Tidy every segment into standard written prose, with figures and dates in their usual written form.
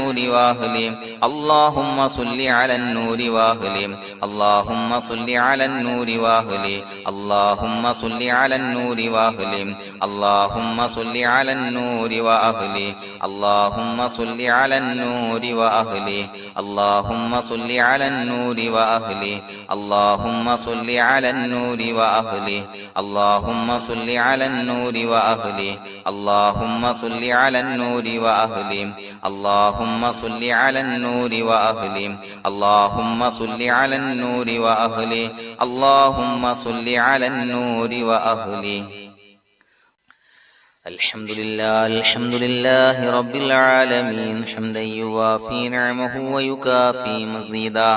النور وأهله اللهم صل على النور وأهله اللهم صل على النور وأهله اللهم صل على النور وأهله اللهم صل على النور وأهله اللهم صل على النور وأهله اللهم صل على النور وأهله اللهم صل على النور وأهله اللهم صل على النور وأهله اللهم صل على النور وأهله اللهم صل على النور وأهله اللهم صل على النور وأهله اللهم صل على النور وأهله الحمد لله رب العالمين حمدا يوافي نعمه ويكافي مزيدا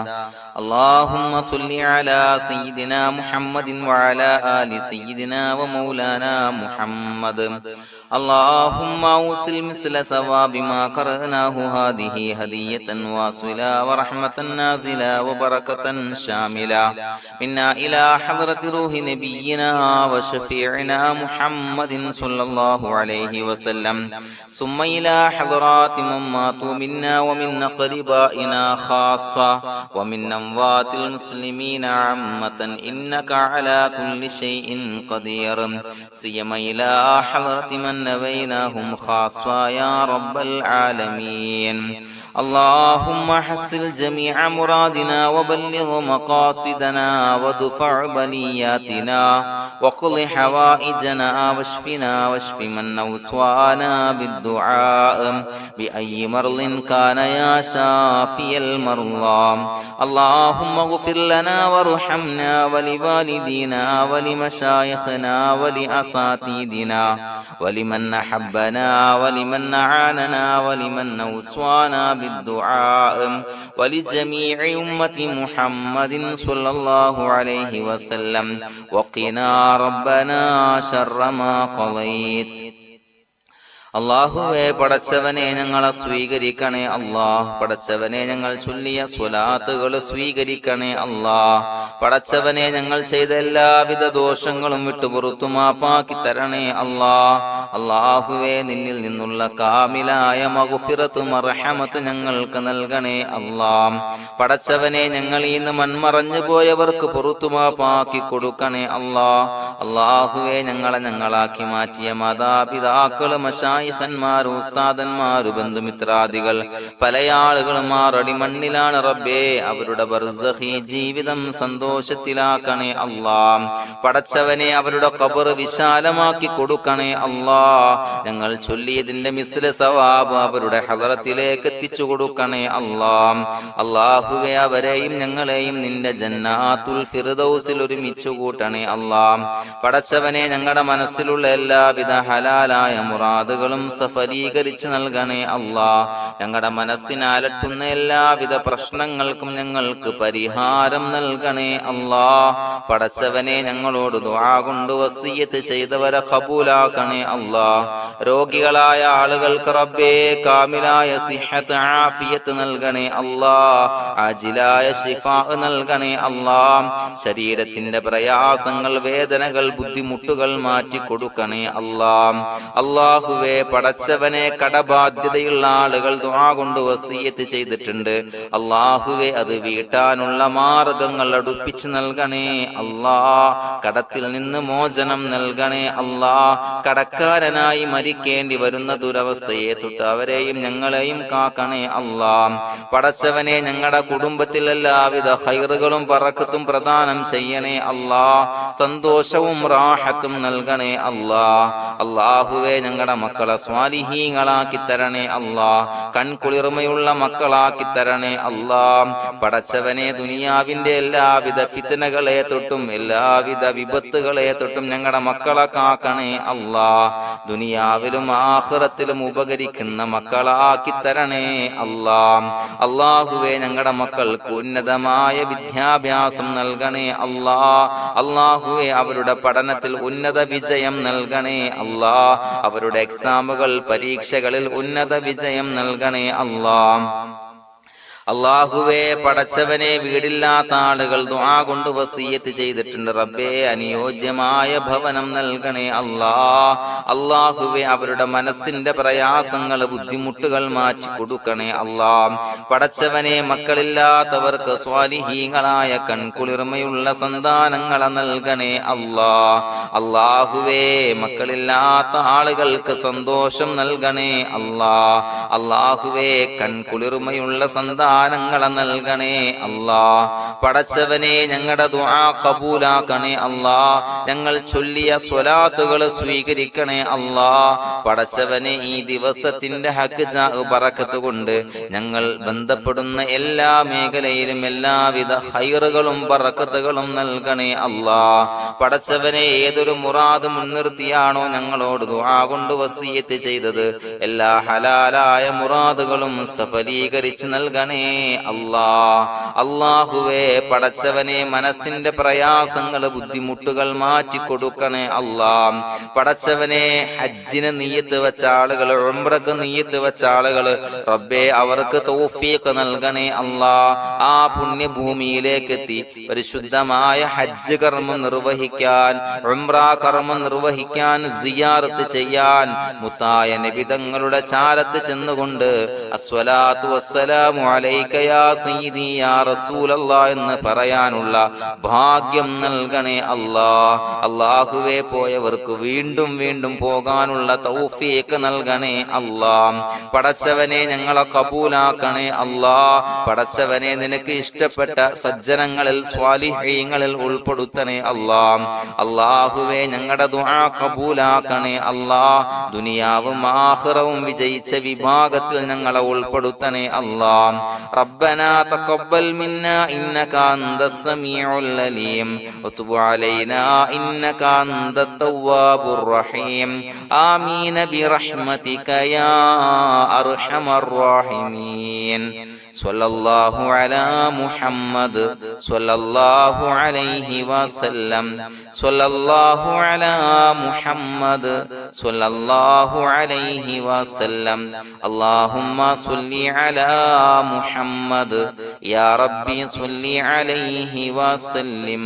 اللهم صل على سيدنا محمد وعلى آل سيدنا ومولانا محمد اللهم أوصل مثل ثواب ما قرأناه هذه هدية واصلة ورحمة نازلة وبركة شاملة منا إلى حضرة روح نبينا وشفيعنا محمد صلى الله عليه وسلم ثم إلى حضرات من ماتوا منا ومن أقربائنا خاصة ومن أموات المسلمين عامة إنك على كل شيء قدير سيما إلى حضرة من نبيناهم خاصة يا رب العالمين اللهم حصل جميع مرادنا وبلغ مقاصدنا ودفع بلياتنا وقض حوائجنا واشفنا واشف من أوصانا بالدعاء بأي مرض كان يا شافي المرضى اللهم اغفر لنا وارحمنا ولوالدينا ولمشايخنا ولأساتذتنا ولمن أحبنا ولمن أعاننا ولمن أوصانا بالدعاء ولجميع أمة محمد صلى الله عليه وسلم وقنا ربنا شر ما قضيت അല്ലാഹുവേ പടച്ചവനെ ഞങ്ങളെ സ്വീകരിക്കണേ അല്ലാഹ് പടച്ചവനെ ഞങ്ങൾ ചൊല്ലിയ സ്വലാത്തുകൾ സ്വീകരിക്കണേ അല്ലാഹ് പടച്ചവനെ ഞങ്ങൾ ചെയ്ത എല്ലാവിധ ദോഷങ്ങളും വിട്ടുപുറത്തു മാപ്പാക്കി തരണേ അല്ലാഹ് അല്ലാഹുവേ നിന്നിൽ നിന്നുള്ള കാമിലായ മഗ്ഫിറത്തും റഹ്മത്തും ഞങ്ങൾക്ക് നൽകണേ അല്ലാഹ് പടച്ചവനെ ഞങ്ങൾ ഇന്ന് മൺമറഞ്ഞു പോയവർക്ക് പുറത്തു മാപ്പാക്കി കൊടുക്കണേ അല്ലാഹ് അല്ലാഹുവേ ഞങ്ങളാക്കി മാറ്റിയ മാതാപിതാക്കളും ഖന്മാർ ഉസ്താദന്മാർ ബന്ധുമിത്രാദികൾ പല ആളുകളും ആറടി മണ്ണിലാണ് റബ്ബേ അവരുടെ ബർസഖി ജീവിതം സന്തോഷത്തിലാക്കണേ അല്ലാഹ് പടച്ചവനെ അവരുടെ ഖബർ വിശാലമാക്കി കൊടുക്കണേ അല്ലാഹ് ഞങ്ങൾ ചൊല്ലിയതിന്റെ മിസ്ല സവാബ് അവരുടെ ഹദറത്തിലേക്ക് എത്തിച്ചു കൊടുക്കണേ അല്ലാഹ് അല്ലാഹുവേ അവരെയും ഞങ്ങളെയും നിന്റെ ജന്നാത്തുൽ ഫിർദൗസിൽ ഒരുമിച്ചു കൂട്ടണേ അല്ലാഹ് പടച്ചവനെ ഞങ്ങളുടെ മനസ്സിലുള്ള എല്ലാവിധ ഹലാലായ മുറാദുകളും സഫലീകരിച്ച് നൽകണേ അല്ലാഹ് ഞങ്ങളുടെ മനസ്സിനെ അലട്ടുന്ന എല്ലാവിധ പ്രശ്നങ്ങൾക്കും ഞങ്ങൾക്ക് പരിഹാരം നൽകണേ അല്ലാഹ് പടച്ചവനെ ഞങ്ങളോട് ദുആ കൊണ്ട് വസിയ്യത്ത് ചെയ്തവരെ ഖബൂലാക്കണേ അല്ലാഹ് രോഗികളായ ആളുകൾക്ക് റബ്ബേ കാമിലായ സിഹത്ത് ആഫിയത്ത് നൽകണേ അല്ലാഹ് ആജിലായ ശിഫാ നൽകണേ അല്ലാഹ് ശരീരത്തിന്റെ പ്രയാസങ്ങൾ വേദനകൾ ബുദ്ധിമുട്ടുകൾ മാറ്റി കൊടുക്കണേ അല്ലാഹ് അല്ലാഹുവേ പടച്ചവനെ കടബാധ്യതയുള്ള ആളുകൾ ദുആ കൊണ്ട് വസിയ്യത്ത് ചെയ്തിട്ടുണ്ട് അല്ലാഹുവേ അത് വീട്ടാനുള്ള മാർഗങ്ങൾ അടുപ്പിച്ച് നൽകണേ അല്ലാഹ് കടത്തിൽ നിന്ന് മോചനം നൽകണേ അല്ലാഹ് കടക്കാരനായി മരിക്കേണ്ടി വരുന്ന ദുരവസ്ഥയെ തൊട്ട് അവരെയും ഞങ്ങളെയും കാക്കണേ അല്ലാഹ് പടച്ചവനെ ഞങ്ങളുടെ കുടുംബത്തിൽ എല്ലാവിധ ഖൈറുകളും ബറക്കത്തും പ്രദാനം ചെയ്യണേ അല്ലാഹ് സന്തോഷവും റാഹത്തും നൽകണേ അല്ലാഹ് അല്ലാഹുവേ ഞങ്ങളുടെ മക്കളെ സ്വാലിഹീങ്ങളാക്കി തരണേ അല്ലാഹ് കൺകുളിർമയുള്ള മക്കളാക്കി തരണേ അല്ലാഹ് പടച്ചവനെ ദുനിയാവിന്റെ എല്ലാവിധ ഫിത്നകളെ തൊട്ടും എല്ലാവിധ വിപത്തുകളെ തൊട്ടും ഞങ്ങളുടെ മക്കളെ കാക്കണേ അല്ലാഹ് ദുനിയാവിലും ആഖിറത്തിലും ഉപകരിക്കുന്ന മക്കളാക്കി തരണേ അല്ലാഹ് അല്ലാഹുവേ ഞങ്ങളുടെ മക്കൾക്ക് ഉന്നതമായ വിദ്യാഭ്യാസം നൽകണേ അല്ലാഹ് അല്ലാഹുവേ അവരുടെ പഠനത്തിൽ ഉന്നത വിജയം നൽകണേ അല്ലാഹ് അവരുടെ എക്സാമുകൾ പരീക്ഷകളിൽ ഉന്നത വിജയം നൽകണേ അല്ലാഹ് അല്ലാഹുവേ, പടച്ചവനെ, വീടില്ലാത്ത ആളുകൾ ദുആ കൊണ്ട് വസിയ്യത്ത് ചെയ്തിട്ടുണ്ട്. റബ്ബേ, അനുയോജ്യമായ ഭവനം നൽകണേ അല്ലാ. അല്ലാഹുവേ, അവരുടെ മനസ്സിന്റെ പ്രയാസങ്ങൾ, ബുദ്ധിമുട്ടുകൾ മാറ്റി കൊടുക്കണേ അല്ലാ. പടച്ചവനെ, മക്കളില്ലാത്തവർക്ക് സ്വാലിഹീങ്ങളായ കൺകുളിർമയുള്ള സന്താനങ്ങളെ നൽകണേ അല്ലാ. അല്ലാഹുവേ, മക്കളില്ലാത്ത ആളുകൾക്ക് സന്തോഷം നൽകണേ അല്ലാ. അല്ലാഹുവേ, കൺകുളിർമയുള്ള സന്താനങ്ങളെ നൽകണേ അല്ലാ. പടച്ചവനെ, ഞങ്ങളുടെ ദുആ ഖബൂലാക്കണേ അല്ലാ. ഞങ്ങൾ ചൊല്ലിയ സ്വലാത്തുകൾ സ്വീകരിക്കണേ അല്ലാ. പടച്ചവനെ, ഈ ദിവസത്തിന്റെ ഹക്ക് ബറക്കത്ത് കൊണ്ട് ഞങ്ങൾ ബന്ധപ്പെടുന്ന എല്ലാ മേഖലയിലും എല്ലാവിധ ഖൈറുകളും ബറക്കത്തുകളും നൽകണേ അല്ലാ. പടച്ചവനെ, ഏതൊരു മുറാദ് മുൻനിർത്തിയാണോ ഞങ്ങളോട് ദുആ കൊണ്ട് വസിയ്യത്ത് ചെയ്തത്, എല്ലാ ഹലാലായ മുറാദുകളും സഫലീകരിച്ച് നൽകണേ അല്ലാ. അല്ലാഹുവേ, പടച്ചവനെ, മനസ്സിന്റെ പ്രയാസങ്ങൾ, ബുദ്ധിമുട്ടുകൾ മാറ്റി കൊടുക്കണേ അല്ലാ. പടച്ചവനെ, ഹജ്ജിന് നിയ്യത്ത് വെച്ച ആളുകൾ, ഉംറക്ക് നിയ്യത്ത് വെച്ച ആളുകൾ, റബ്ബേ, അവർക്ക് തൗഫീഖ് നൽകണേ അല്ലാ. ആ പുണ്യഭൂമിയിലേക്ക് എത്തി പരിശുദ്ധമായ ഹജ്ജ് കർമ്മം നിർവഹിക്കാൻ, ഉംറ കർമ്മം നിർവഹിക്കാൻ, സിയാറത്ത് ചെയ്യാൻ, മുത്തായ നബി തങ്ങളുടെ ചാരത്ത് ചെന്നുകൊണ്ട് അസ്സലാത്തു വസ്സലാമു അലൈക യാ സയ്യിദി യാ റസൂലല്ലാഹ് എന്ന് പറയാനുള്ള ഭാഗ്യം നൽകണേ അല്ലാ. അല്ലാഹുവേ, പോയവർക്ക് വീണ്ടും വീണ്ടും പോകാനുള്ള തൗഫീഖ് നൽകണേ അല്ലാ. പടച്ചവനെ, ഞങ്ങളെ കബൂലാക്കണേ അല്ലാ. പടച്ചവനെ, നിനക്ക് ഇഷ്ടപ്പെട്ട സജ്ജനങ്ങളിൽ, സ്വാലിഹീങ്ങളിൽ ഉൾപ്പെടുത്തണേ അല്ലാ. അല്ലാഹുവേ, ഞങ്ങളുടെ ദുആ കബൂലാക്കണേ അല്ലാ. ദുനിയാവും ആഖിറവും വിജയിച്ച വിഭാഗത്തിൽ ഞങ്ങളെ ഉൾപ്പെടുത്തണേ അല്ലാ. റബ്ബനാ തഖബ്ബൽ മിന്നാ ഇന്നക അൻതസ് സമീഉൽ അലീം വതുബ് അലൈനാ ഇന്നക അൻതത് തവ്വാബുർ റഹീം. ആമീൻ ബിറഹ്മതിക യാ അർഹമർ റഹീമീൻ. സ്വല്ലല്ലാഹു അലാ മുഹമ്മദ് സ്വല്ലല്ലാഹു അലൈഹി വസല്ലം. സ്വല്ലല്ലാഹു അലാ മുഹമ്മദ് സ്വല്ലല്ലാഹു അലൈഹി വസല്ലം. അല്ലാഹുമ്മ സ്വല്ലി അലാ മുഹമ്മദ് യാ റബ്ബി സ്വല്ലി അലൈഹി വസല്ലം.